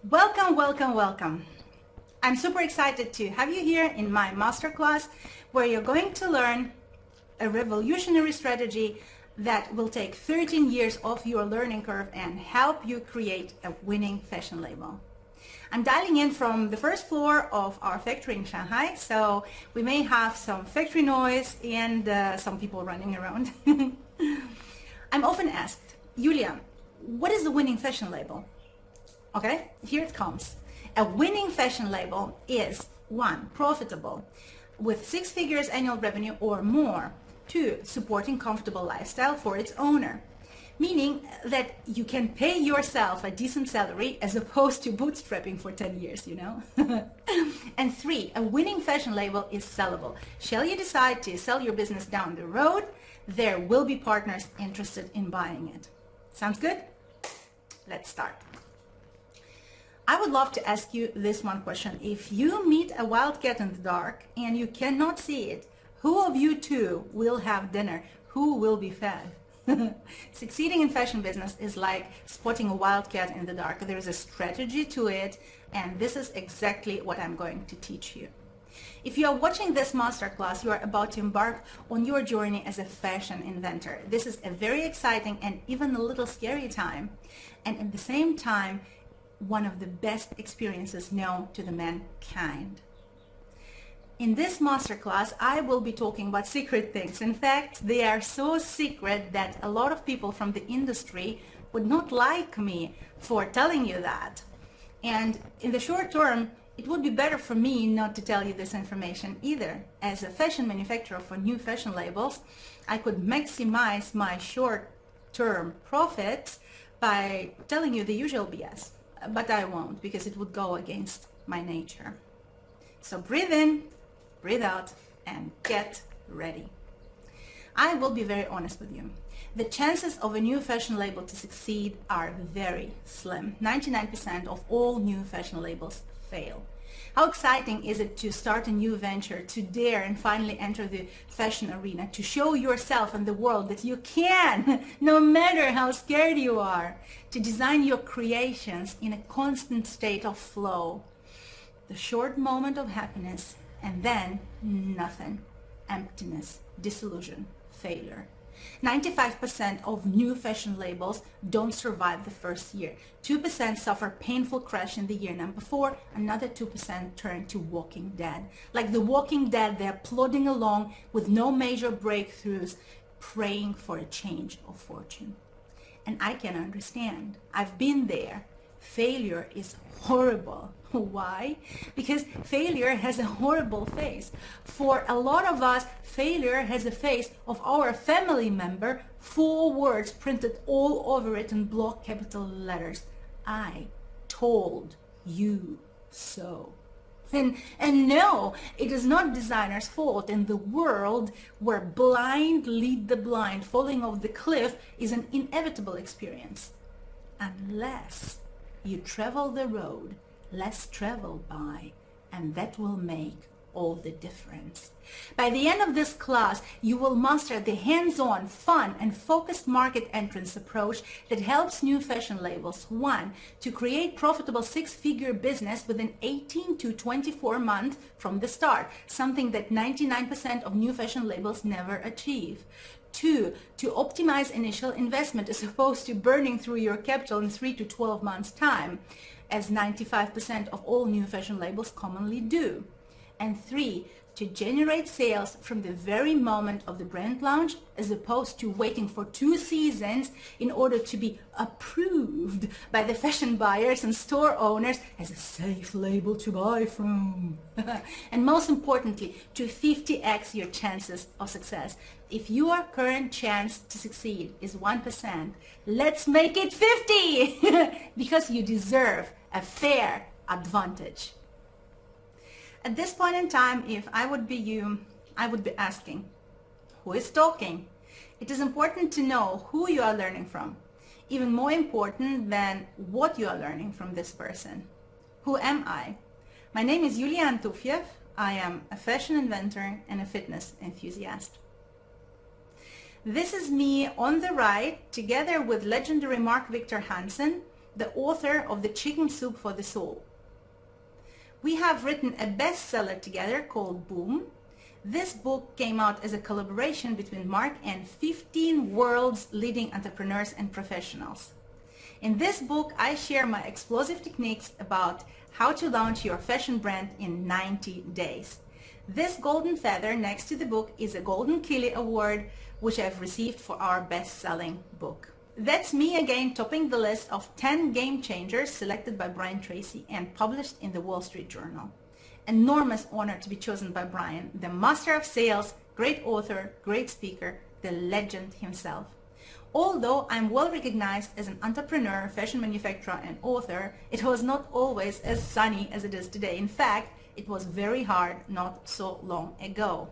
Welcome, welcome, welcome. I'm super excited to have you here in my masterclass where you're going to learn a revolutionary strategy that will take 13 years off your learning curve and help you create a winning fashion label. I'm dialing in from the first floor of our factory in Shanghai, so we may have some factory noise and some people running around. I'm often asked, Julia, what is a winning fashion label? Okay, here it comes. A winning fashion label is 1. Profitable with 6 figures annual revenue or more. 2. Supporting comfortable lifestyle for its owner, meaning that you can pay yourself a decent salary as opposed to bootstrapping for 10 years, you know. And 3. A winning fashion label is sellable. Shall you decide to sell your business down the road, there will be partners interested in buying it. Sounds good? Let's start. I would love to ask you this one question. If you meet a wildcat in the dark and you cannot see it, who of you two will have dinner? Who will be fed? Succeeding in fashion business is like spotting a wildcat in the dark. There is a strategy to it, and this is exactly what I'm going to teach you. If you are watching this masterclass, you are about to embark on your journey as a fashion inventor. This is a very exciting and even a little scary time, and at the same time, one of the best experiences known to the mankind. In this masterclass, I will be talking about secret things. In fact, they are so secret that a lot of people from the industry would not like me for telling you that. And in the short term, it would be better for me not to tell you this information either. As a fashion manufacturer for new fashion labels, I could maximize my short-term profits by telling you the usual BS. But I won't, because it would go against my nature. So breathe in, breathe out, and get ready. I will be very honest with you. The chances of a new fashion label to succeed are very slim. 99% of all new fashion labels fail. How exciting is it to start a new venture, to dare and finally enter the fashion arena, to show yourself and the world that you can, no matter how scared you are, to design your creations in a constant state of flow. The short moment of happiness and then nothing, emptiness, disillusion, failure. 95% of new fashion labels don't survive the first year. 2% suffer painful crash in the year number 4. Another 2% turn to walking dead. Like the walking dead, they're plodding along with no major breakthroughs, praying for a change of fortune. And I can understand. I've been there. Failure is horrible. Why? Because failure has a horrible face. For a lot of us, failure has a face of our family member, 4 words printed all over it in block capital letters. I told you so. And no, it is not designer's fault. In the world where blind lead the blind, falling off the cliff is an inevitable experience. Unless you travel the road less traveled by, and that will make all the difference. By the end of this class, you will master the hands-on, fun, and focused market entrance approach that helps new fashion labels, 1, to create profitable 6-figure business within 18 to 24 months from the start, something that 99% of new fashion labels never achieve. 2, to optimize initial investment as opposed to burning through your capital in 3 to 12 months' time, as 95% of all new fashion labels commonly do. And 3, to generate sales from the very moment of the brand launch as opposed to waiting for 2 seasons in order to be approved by the fashion buyers and store owners as a safe label to buy from. And most importantly, to 50x your chances of success. If your current chance to succeed is 1%, let's make it 50 because you deserve a fair advantage. At this point in time, if I would be you, I would be asking, who is talking? It is important to know who you are learning from. Even more important than what you are learning from this person. Who am I? My name is Yulia Antufiev. I am a fashion inventor and a fitness enthusiast. This is me on the right, together with legendary Mark Victor Hansen, the author of The Chicken Soup for the Soul. We have written a bestseller together called Boom. This book came out as a collaboration between Mark and 15 world's leading entrepreneurs and professionals. In this book, I share my explosive techniques about how to launch your fashion brand in 90 days. This golden feather next to the book is a Golden Kili Award, which I've received for our best-selling book. That's me again topping the list of 10 game changers selected by Brian Tracy and published in the Wall Street Journal. Enormous honor to be chosen by Brian, the master of sales, great author, great speaker, the legend himself. Although I'm well recognized as an entrepreneur, fashion manufacturer, and author, it was not always as sunny as it is today. In fact, it was very hard not so long ago.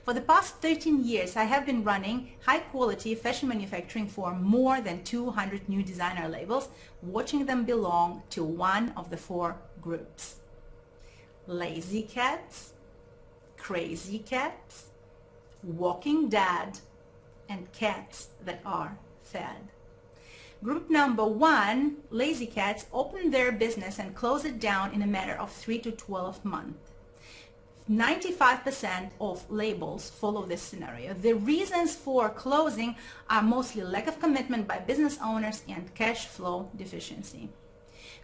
For the past 13 years, I have been running high-quality fashion manufacturing for more than 200 new designer labels, watching them belong to one of the 4 groups: lazy cats, crazy cats, walking dead, and cats that are fed. Group number 1, lazy cats, opened their business and closed it down in a matter of 3 to 12 months. 95% of labels follow this scenario. The reasons for closing are mostly lack of commitment by business owners and cash flow deficiency.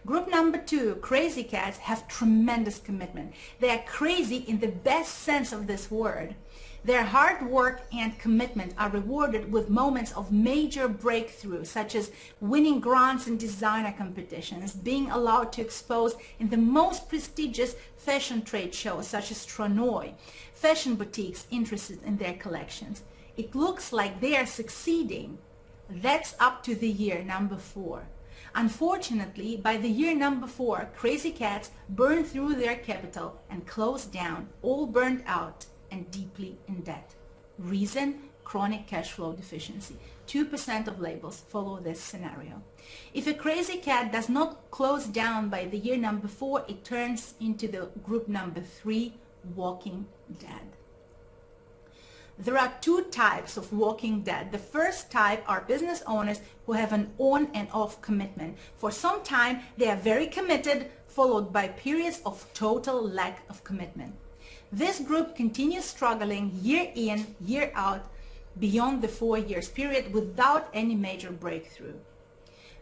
Group number 2, crazy cats, have tremendous commitment. They are crazy in the best sense of this word. Their hard work and commitment are rewarded with moments of major breakthrough, such as winning grants in designer competitions, being allowed to expose in the most prestigious fashion trade shows such as Tranoi, fashion boutiques interested in their collections. It looks like they are succeeding. That's up to the year number 4. Unfortunately, by the year number 4, crazy cats burn through their capital and close down, all burned out and deeply in debt. Reason: chronic cash flow deficiency. 2% of labels follow this scenario. If a crazy cat does not close down by the year number 4, it turns into the group number 3, walking dead. There are 2 types of walking dead. The first type are business owners who have an on and off commitment. For some time, they are very committed, followed by periods of total lack of commitment. This group continues struggling year in, year out, beyond the 4 years period without any major breakthrough.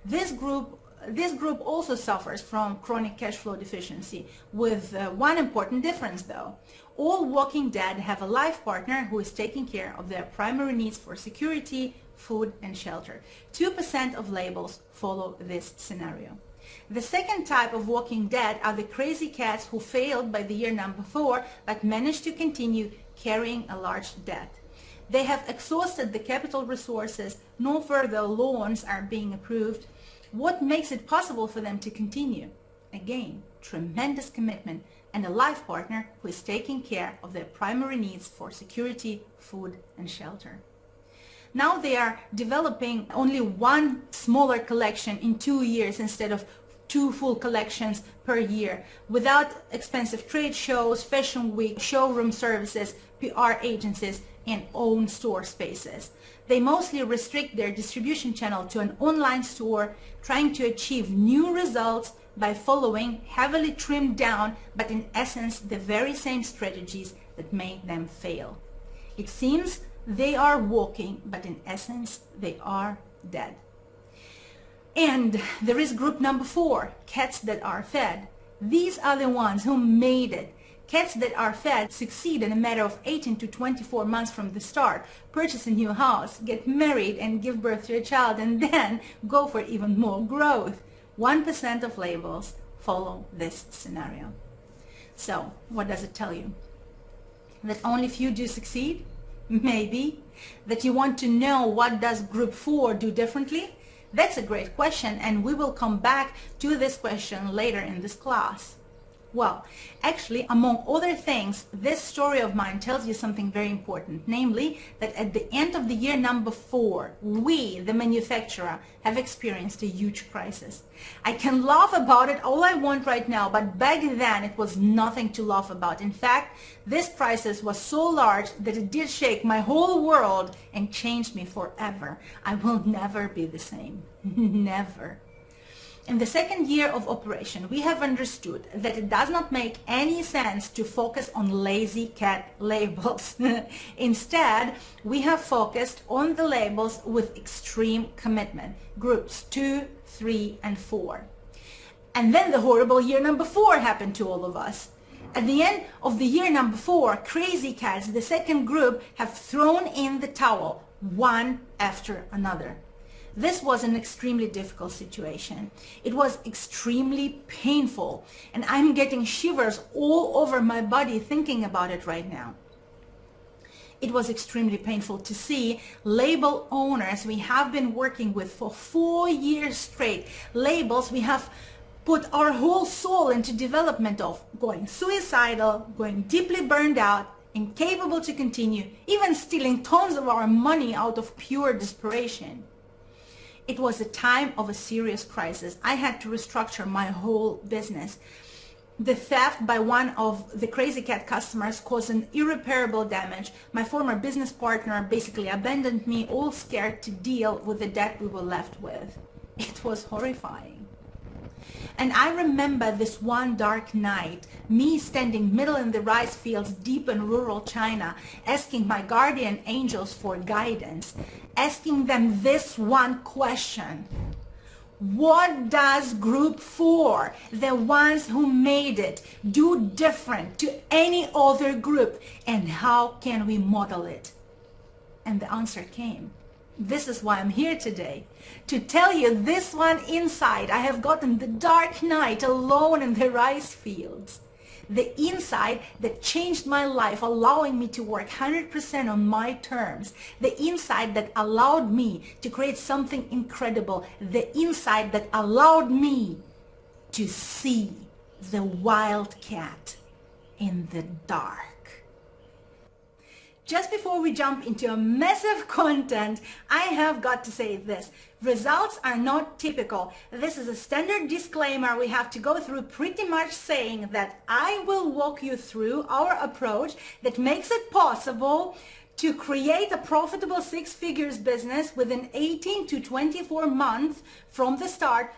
This group also suffers from chronic cash flow deficiency, with one important difference though. All walking dead have a life partner who is taking care of their primary needs for security, food, and shelter. 2% of labels follow this scenario. The second type of walking dead are the crazy cats who failed by the year number 4 but managed to continue carrying a large debt. They have exhausted the capital resources, no further loans are being approved. What makes it possible for them to continue? Again, tremendous commitment and a life partner who is taking care of their primary needs for security, food, and shelter. Now they are developing only one smaller collection in 2 years instead of 2 full collections per year, without expensive trade shows, fashion week, showroom services, PR agencies, and own store spaces. They mostly restrict their distribution channel to an online store, trying to achieve new results by following heavily trimmed down, but in essence the very same strategies that made them fail. It seems they are walking, but in essence they are dead. And there is group number 4, cats that are fed. These are the ones who made it. Cats that are fed succeed in a matter of 18 to 24 months from the start, purchase a new house, get married and give birth to a child, and then go for even more growth. 1% of labels follow this scenario. So what does it tell you? That only few do succeed? Maybe. That you want to know what does group 4 do differently? That's a great question, and we will come back to this question later in this class. Well, actually, among other things, this story of mine tells you something very important, namely that at the end of the year number 4, we, the manufacturer, have experienced a huge crisis. I can laugh about it all I want right now, but back then it was nothing to laugh about. In fact, this crisis was so large that it did shake my whole world and changed me forever. I will never be the same. Never. In the second year of operation, we have understood that it does not make any sense to focus on lazy cat labels. Instead, we have focused on the labels with extreme commitment, groups 2, 3, and 4. And then the horrible year number 4 happened to all of us. At the end of the year number 4, crazy cats, the second group, have thrown in the towel, one after another. This was an extremely difficult situation. It was extremely painful, and I'm getting shivers all over my body thinking about it right now. It was extremely painful to see label owners we have been working with for 4 years straight, labels we have put our whole soul into development of, going suicidal, going deeply burned out, incapable to continue, even stealing tons of our money out of pure desperation. It was a time of a serious crisis. I had to restructure my whole business. The theft by one of the crazy cat customers caused an irreparable damage. My former business partner basically abandoned me, all scared to deal with the debt we were left with. It was horrifying. And I remember this one dark night, me standing middle in the rice fields deep in rural China, asking my guardian angels for guidance, asking them this one question: what does group 4, the ones who made it, do different to any other group, and how can we model it? And the answer came. This is why I'm here today, to tell you this one insight I have gotten the dark night alone in the rice fields. The insight that changed my life, allowing me to work 100% on my terms. The insight that allowed me to create something incredible. The insight that allowed me to see the wildcat in the dark. Just before we jump into a massive content, I have got to say this. Results are not typical. This is a standard disclaimer we have to go through, pretty much saying that I will walk you through our approach that makes it possible to create a profitable 6 figures business within 18 to 24 months from the start,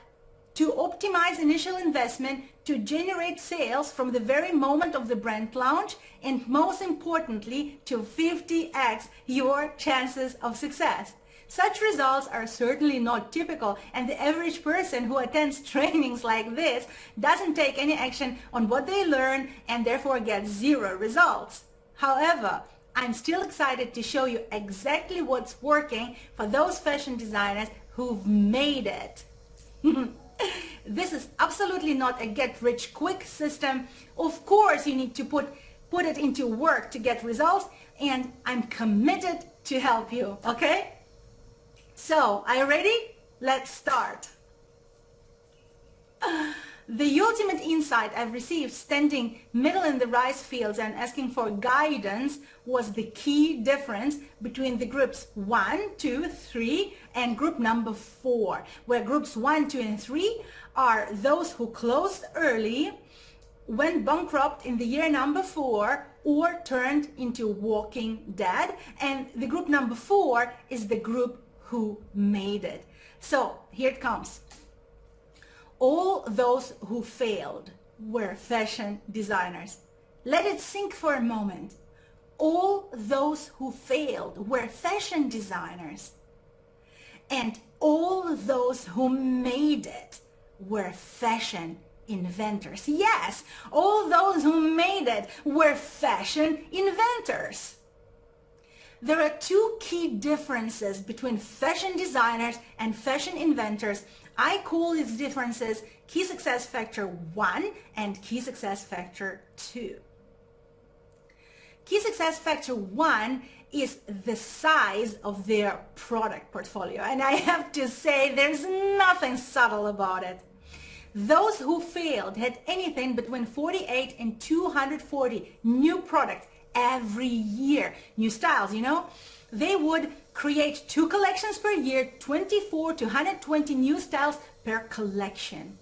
to optimize initial investment, to generate sales from the very moment of the brand launch, and most importantly, to 50x your chances of success. Such results are certainly not typical, and the average person who attends trainings like this doesn't take any action on what they learn and therefore gets 0 results. However, I'm still excited to show you exactly what's working for those fashion designers who've made it. This is absolutely not a get-rich-quick system. Of course, you need to put it into work to get results, and I'm committed to help you, okay? So, are you ready? Let's start. The ultimate insight I've received standing middle in the rice fields and asking for guidance was the key difference between the groups 1, 2, 3 and group number 4, where groups 1, 2, and 3 are those who closed early, went bankrupt in the year number 4, or turned into walking dead, and the group number 4 is the group who made it. So here it comes. All those who failed were fashion designers. Let it sink for a moment. All those who failed were fashion designers. And all those who made it were fashion inventors. Yes, all those who made it were fashion inventors. There are 2 key differences between fashion designers and fashion inventors. I call these differences key success factor 1 and key success factor 2. Key success factor 1 is the size of their product portfolio, and I have to say there's nothing subtle about it. Those who failed had anything between 48 and 240 new products every year. New styles, you know. They would create 2 collections per year, 24 to 120 new styles per collection.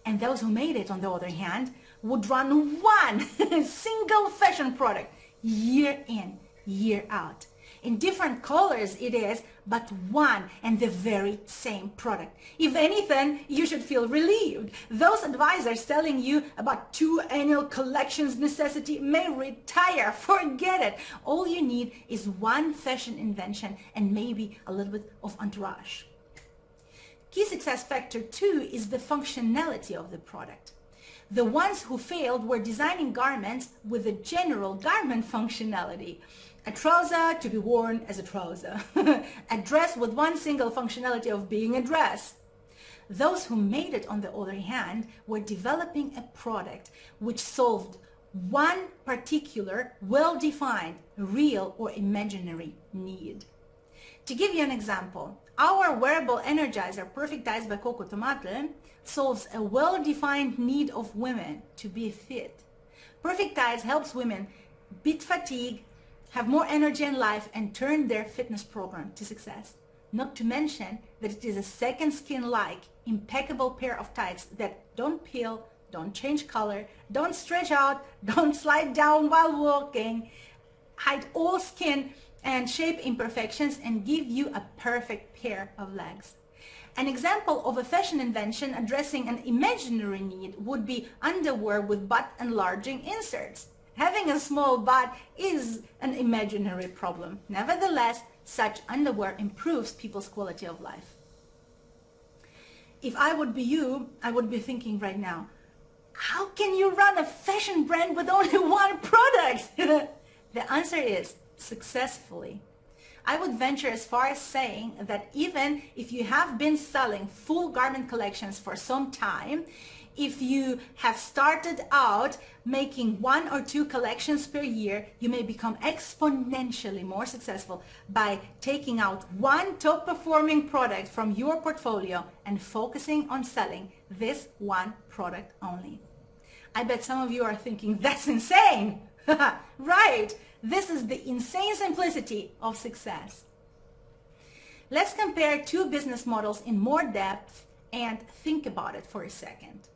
And those who made it, on the other hand, would run one single fashion product year in, year out. In different colors it is, but one and the very same product. If anything, you should feel relieved. Those advisors telling you about 2 annual collections necessity may retire. Forget it. All you need is one fashion invention and maybe a little bit of entourage. Key success factor 2 is the functionality of the product. The ones who failed were designing garments with a general garment functionality. A trouser to be worn as a trouser. A dress with one single functionality of being a dress. Those who made it, on the other hand, were developing a product which solved one particular, well-defined, real or imaginary need. To give you an example, our wearable energizer, Perfect Tights by Coco Tomate, solves a well-defined need of women to be fit. Perfect Tights helps women beat fatigue, have more energy in life, and turn their fitness program to success. Not to mention that it is a second skin-like, impeccable pair of tights that don't peel, don't change color, don't stretch out, don't slide down while walking, hide all skin and shape imperfections, and give you a perfect pair of legs. An example of a fashion invention addressing an imaginary need would be underwear with butt enlarging inserts. Having a small butt is an imaginary problem. Nevertheless, such underwear improves people's quality of life. If I would be you, I would be thinking right now, how can you run a fashion brand with only one product? The answer is successfully. I would venture as far as saying that even if you have been selling full garment collections for some time, if you have started out making 1 or 2 collections per year, you may become exponentially more successful by taking out one top performing product from your portfolio and focusing on selling this one product only. I bet some of you are thinking, that's insane. Right. This is the insane simplicity of success. Let's compare 2 business models in more depth and think about it for a second.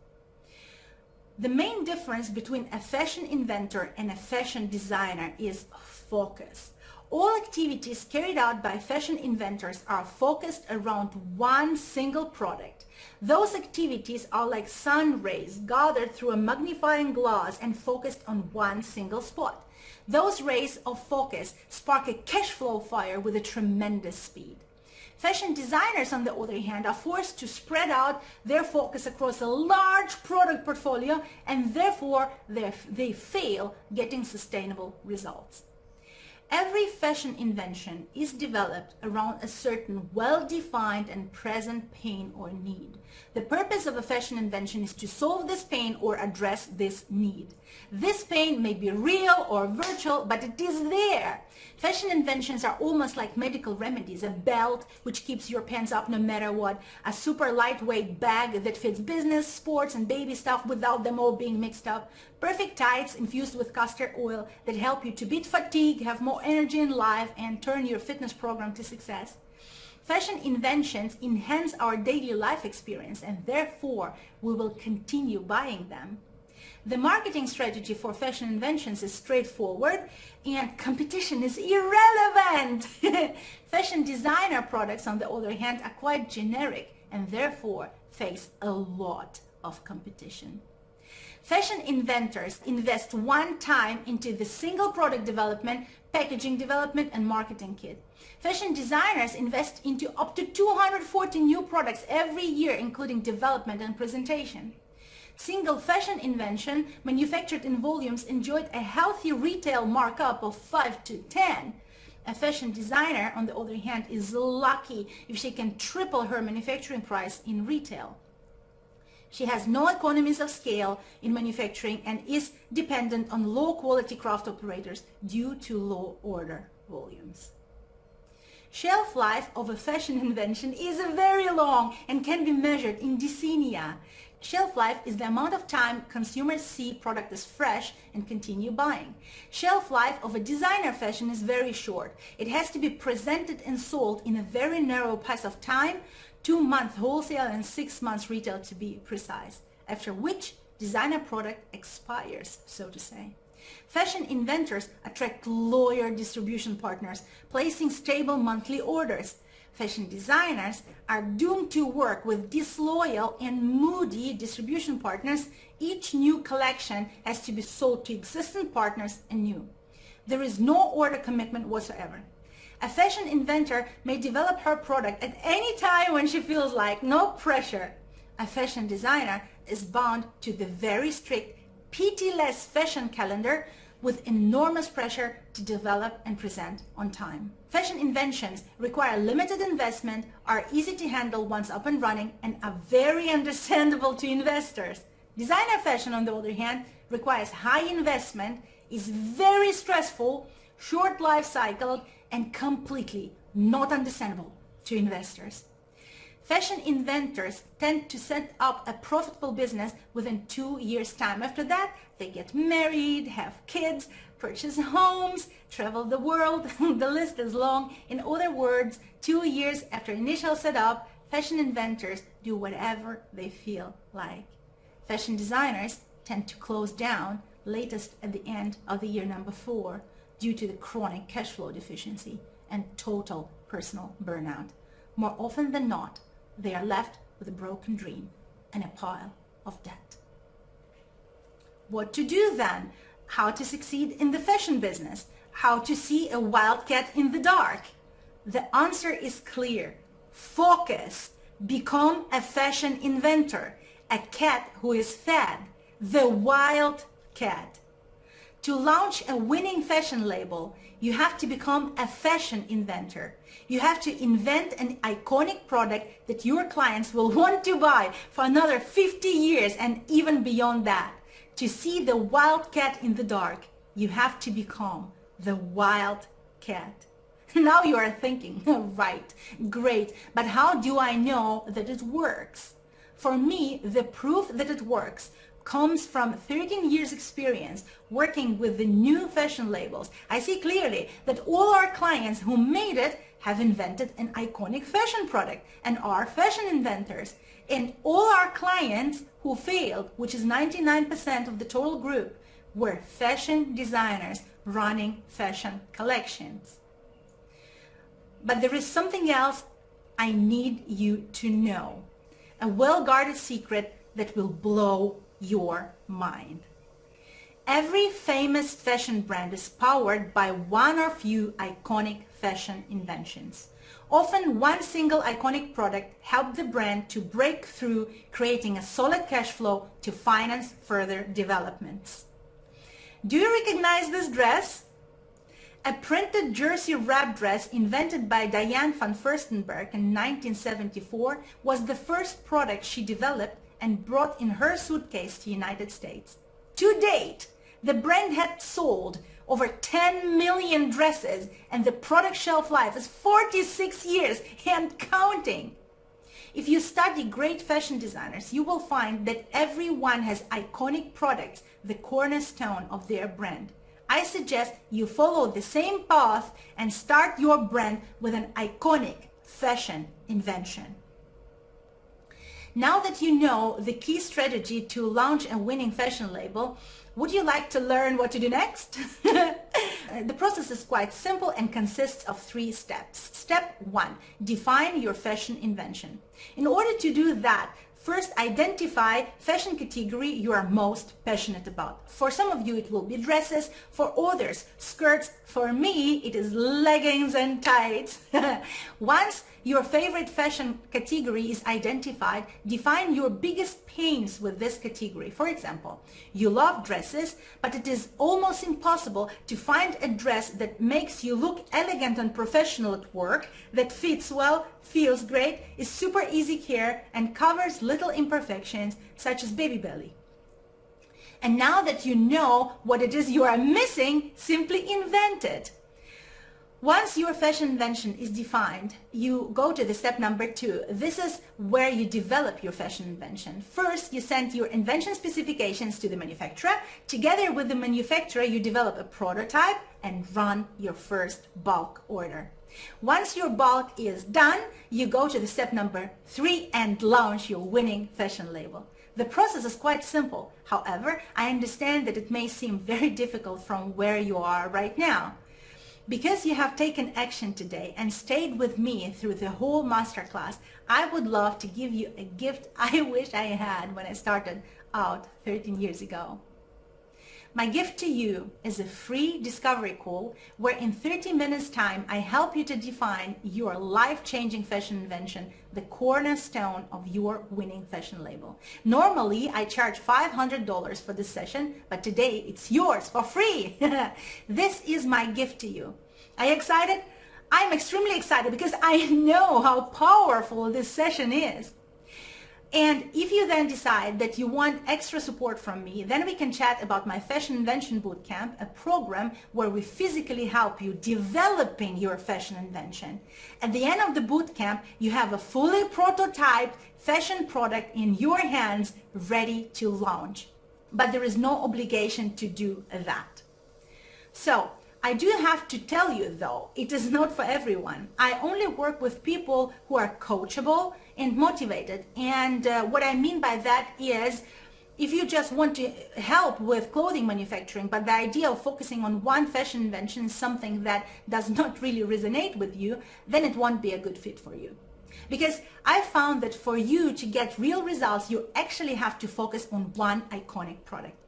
The main difference between a fashion inventor and a fashion designer is focus. All activities carried out by fashion inventors are focused around one single product. Those activities are like sun rays gathered through a magnifying glass and focused on one single spot. Those rays of focus spark a cash flow fire with a tremendous speed. Fashion designers, on the other hand, are forced to spread out their focus across a large product portfolio, and therefore they fail getting sustainable results. Every fashion invention is developed around a certain well-defined and present pain or need. The purpose of a fashion invention is to solve this pain or address this need. This pain may be real or virtual, but it is there. Fashion inventions are almost like medical remedies. A belt which keeps your pants up no matter what, a super lightweight bag that fits business, sports, and baby stuff without them all being mixed up, perfect tights infused with castor oil that help you to beat fatigue, have more energy in life, and turn your fitness program to success. Fashion inventions enhance our daily life experience, and therefore we will continue buying them. The marketing strategy for fashion inventions is straightforward, and competition is irrelevant. Fashion designer products, on the other hand, are quite generic and therefore face a lot of competition. Fashion inventors invest one time into the single product development, packaging development, and marketing kit. Fashion designers invest into up to 240 new products every year, including development and presentation. Single fashion invention manufactured in volumes enjoyed a healthy retail markup of 5 to 10. A fashion designer, on the other hand, is lucky if she can triple her manufacturing price in retail. She has no economies of scale in manufacturing and is dependent on low-quality craft operators due to low order volumes. Shelf life of a fashion invention is very long and can be measured in decennia. Shelf life is the amount of time consumers see product as fresh and continue buying. Shelf life of a designer fashion is very short. It has to be presented and sold in a very narrow pass of time, 2-month wholesale and 6 months retail to be precise, after which designer product expires, so to say. Fashion inventors attract loyal distribution partners, placing stable monthly orders. Fashion designers are doomed to work with disloyal and moody distribution partners. Each new collection has to be sold to existing partners anew. There is no order commitment whatsoever. A fashion inventor may develop her product at any time when she feels like, no pressure. A fashion designer is bound to the very strict, pitiless fashion calendar with enormous pressure to develop and present on time. Fashion inventions require limited investment, are easy to handle once up and running, and are very understandable to investors. Designer fashion, on the other hand, requires high investment, is very stressful, short life cycle, and completely not understandable to investors. Fashion inventors tend to set up a profitable business within 2 years' time. After that, they get married, have kids, purchase homes, travel the world. The list is long. In other words, 2 years after initial setup, fashion inventors do whatever they feel like. Fashion designers tend to close down latest at the end of the year number 4 due to the chronic cash flow deficiency and total personal burnout. More often than not, they are left with a broken dream and a pile of debt. What to do then? How to succeed in the fashion business? How to see a wildcat in the dark? The answer is clear. Focus. Become a fashion inventor, a cat who is fed, the wild cat. To launch a winning fashion label, you have to become a fashion inventor. You have to invent an iconic product that your clients will want to buy for another 50 years and even beyond that. To see the wild cat in the dark, you have to become the wild cat. Now you are thinking, right, great, but how do I know that it works? For me, the proof that it works comes from 13 years experience working with the new fashion labels. I see clearly that all our clients who made it have invented an iconic fashion product and are fashion inventors. And all our clients who failed, which is 99% of the total group, were fashion designers running fashion collections. But there is something else I need you to know. A well-guarded secret that will blow your mind. Every famous fashion brand is powered by one or few iconic fashion inventions. Often one single iconic product helped the brand to break through, creating a solid cash flow to finance further developments. Do you recognize this dress? A printed jersey wrap dress invented by Diane van Furstenberg in 1974 was the first product she developed and brought in her suitcase to the United States. To date, the brand had sold over 10 million dresses and the product shelf life is 46 years and counting. If you study great fashion designers, you will find that everyone has iconic products, the cornerstone of their brand. I suggest you follow the same path and start your brand with an iconic fashion invention. Now that you know the key strategy to launch a winning fashion label, would you like to learn what to do next? The process is quite simple and consists of 3 steps. Step 1, define your fashion invention. In order to do that, first identify fashion category you are most passionate about. For some of you it will be dresses, for others skirts, for me it is leggings and tights. Once your favorite fashion category is identified, define your biggest pains with this category. For example, you love dresses, but it is almost impossible to find a dress that makes you look elegant and professional at work, that fits well, feels great, is super easy care, and covers little imperfections such as baby belly. And now that you know what it is you are missing, simply invent it. Once your fashion invention is defined, you go to the step number 2. This is where you develop your fashion invention. First, you send your invention specifications to the manufacturer. Together with the manufacturer, you develop a prototype and run your first bulk order. Once your bulk is done, you go to the step number 3 and launch your winning fashion label. The process is quite simple. However, I understand that it may seem very difficult from where you are right now. Because you have taken action today and stayed with me through the whole masterclass, I would love to give you a gift I wish I had when I started out 13 years ago. My gift to you is a free discovery call where in 30 minutes time I help you to define your life-changing fashion invention, the cornerstone of your winning fashion label. Normally I charge $500 for this session, but today it's yours for free. This is my gift to you. Are you excited? I'm extremely excited because I know how powerful this session is. And if you then decide that you want extra support from me, then we can chat about my Fashion Invention Bootcamp, a program where we physically help you developing your fashion invention. At the end of the bootcamp, you have a fully prototyped fashion product in your hands ready to launch. But there is no obligation to do that. So, I do have to tell you though, it is not for everyone. I only work with people who are coachable and motivated. And what I mean by that is, if you just want to help with clothing manufacturing, but the idea of focusing on one fashion invention is something that does not really resonate with you, then it won't be a good fit for you. Because I found that for you to get real results, you actually have to focus on one iconic product.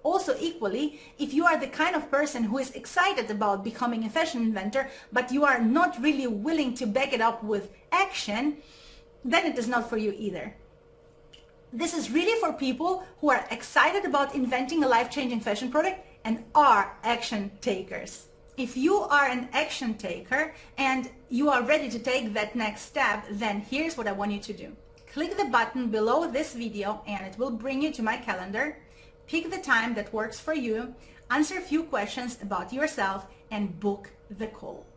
Also equally, if you are the kind of person who is excited about becoming a fashion inventor, but you are not really willing to back it up with action, then it is not for you either. This is really for people who are excited about inventing a life-changing fashion product and are action takers. If you are an action taker and you are ready to take that next step, then here's what I want you to do. Click the button below this video and it will bring you to my calendar. Pick the time that works for you, answer a few questions about yourself, and book the call.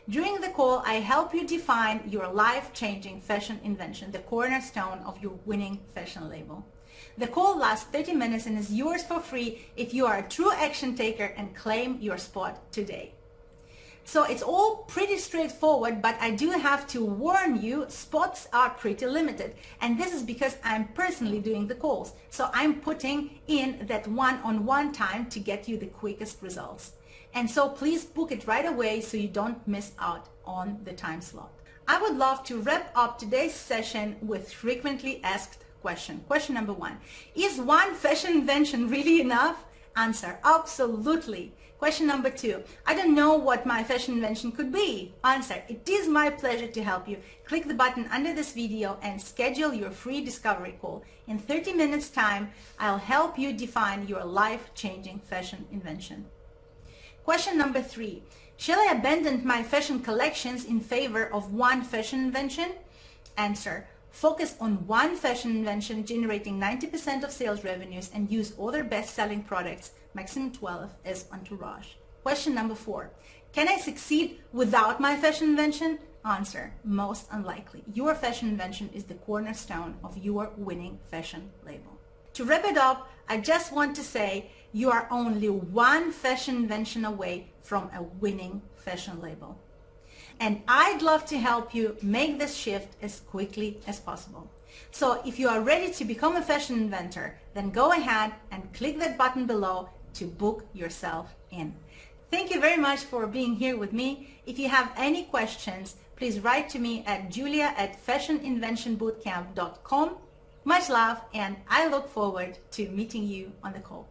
During the call, I help you define your life-changing fashion invention, the cornerstone of your winning fashion label. The call lasts 30 minutes and is yours for free if you are a true action taker and claim your spot today. So it's all pretty straightforward, but I do have to warn you, spots are pretty limited. And this is because I'm personally doing the calls. So I'm putting in that one-on-one time to get you the quickest results. And so please book it right away so you don't miss out on the time slot. I would love to wrap up today's session with frequently asked question. Question number 1. Is one fashion invention really enough? Answer, absolutely. Question number 2, I don't know what my fashion invention could be. Answer, it is my pleasure to help you. Click the button under this video and schedule your free discovery call. In 30 minutes time, I'll help you define your life-changing fashion invention. Question number 3, shall I abandon my fashion collections in favor of one fashion invention? Answer, focus on one fashion invention generating 90% of sales revenues and use other best-selling products, maximum 12, as entourage. Question number 4. Can I succeed without my fashion invention? Answer, most unlikely. Your fashion invention is the cornerstone of your winning fashion label. To wrap it up, I just want to say you are only one fashion invention away from a winning fashion label. And I'd love to help you make this shift as quickly as possible. So if you are ready to become a fashion inventor, then go ahead and click that button below to book yourself in. Thank you very much for being here with me. If you have any questions, please write to me at julia@fashioninventionbootcamp.com. Much love, and I look forward to meeting you on the call.